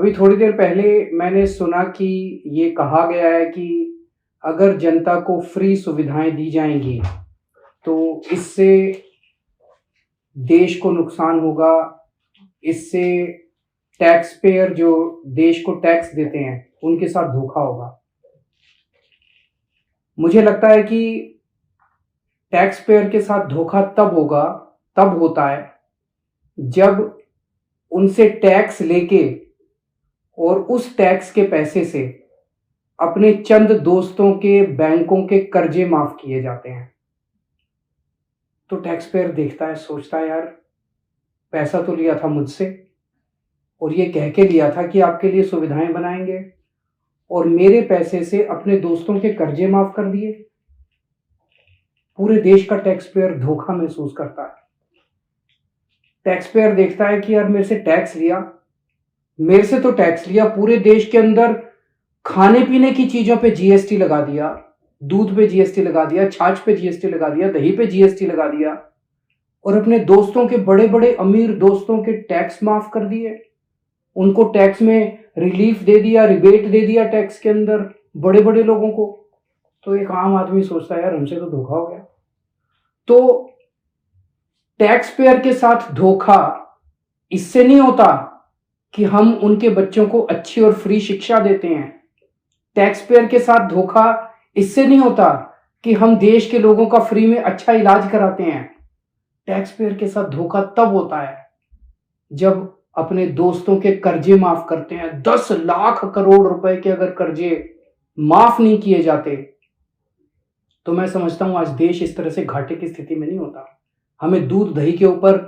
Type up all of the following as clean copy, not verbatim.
अभी थोड़ी देर पहले मैंने सुना कि ये कहा गया है कि अगर जनता को फ्री सुविधाएं दी जाएंगी तो इससे देश को नुकसान होगा। इससे टैक्स पेयर जो देश को टैक्स देते हैं उनके साथ धोखा होगा। मुझे लगता है कि टैक्स पेयर के साथ धोखा तब होता है जब उनसे टैक्स लेके और उस टैक्स के पैसे से अपने चंद दोस्तों के बैंकों के कर्जे माफ किए जाते हैं। तो टैक्स पेयर देखता है, सोचता है, यार पैसा तो लिया था मुझसे और ये कह के लिया था कि आपके लिए सुविधाएं बनाएंगे और मेरे पैसे से अपने दोस्तों के कर्जे माफ कर दिए। पूरे देश का टैक्स पेयर धोखा महसूस करता है। टैक्स पेयर देखता है कि यार मेरे से तो टैक्स लिया, पूरे देश के अंदर खाने पीने की चीजों पे जीएसटी लगा दिया, दूध पे जीएसटी लगा दिया, छाछ पे जीएसटी लगा दिया, दही पे जीएसटी लगा दिया और अपने दोस्तों के बड़े बड़े अमीर दोस्तों के टैक्स माफ कर दिए। उनको टैक्स में रिलीफ दे दिया, रिबेट दे दिया टैक्स के अंदर बड़े बड़े लोगों को। तो एक आम आदमी सोचता है यार हमसे तो धोखा हो गया। तो टैक्स पेयर के साथ धोखा इससे नहीं होता कि हम उनके बच्चों को अच्छी और फ्री शिक्षा देते हैं। टैक्स पेयर के साथ धोखा इससे नहीं होता कि हम देश के लोगों का फ्री में अच्छा इलाज कराते हैं। टैक्स पेयर के साथ धोखा तब होता है जब अपने दोस्तों के कर्जे माफ करते हैं। 10 लाख करोड़ रुपए के अगर कर्जे माफ नहीं किए जाते तो मैं समझता हूं आज देश इस तरह से घाटे की स्थिति में नहीं होता। हमें दूध दही के ऊपर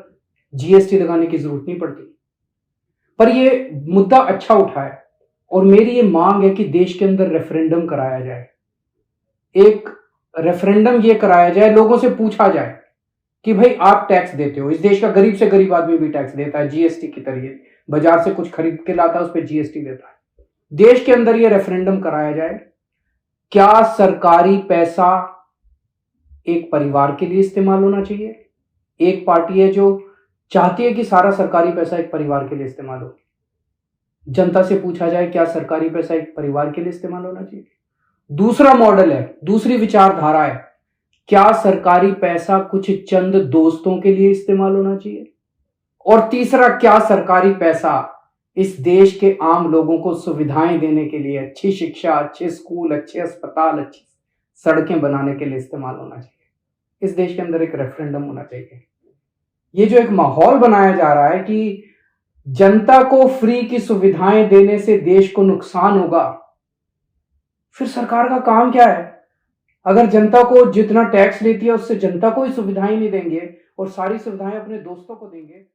जीएसटी लगाने की जरूरत नहीं पड़ती। पर ये मुद्दा अच्छा उठा है और मेरी ये मांग है कि देश के अंदर रेफरेंडम कराया जाए। एक रेफरेंडम ये कराया जाए, लोगों से पूछा जाए कि भाई आप टैक्स देते हो। इस देश का गरीब से गरीब आदमी भी टैक्स देता है जीएसटी के जरिए। बाजार से कुछ खरीद के लाता है उस पर जीएसटी देता है। देश के अंदर ये रेफरेंडम कराया जाए, क्या सरकारी पैसा एक परिवार के लिए इस्तेमाल होना चाहिए? एक पार्टी है जो चाहती है कि सारा सरकारी पैसा एक परिवार के लिए इस्तेमाल हो। जनता से पूछा जाए क्या सरकारी पैसा एक परिवार के लिए इस्तेमाल होना चाहिए? दूसरा मॉडल है, दूसरी विचारधारा है, क्या सरकारी पैसा कुछ चंद दोस्तों के लिए इस्तेमाल होना चाहिए? और तीसरा, क्या सरकारी पैसा इस देश के आम लोगों को सुविधाएं देने के लिए, अच्छी शिक्षा, अच्छे स्कूल, अच्छे अस्पताल, अच्छी सड़कें बनाने के लिए इस्तेमाल होना चाहिए? इस देश के अंदर एक रेफरेंडम होना चाहिए। ये जो एक माहौल बनाया जा रहा है कि जनता को फ्री की सुविधाएं देने से देश को नुकसान होगा, फिर सरकार का काम क्या है? अगर जनता को जितना टैक्स लेती है उससे जनता को ही सुविधाएं नहीं देंगे और सारी सुविधाएं अपने दोस्तों को देंगे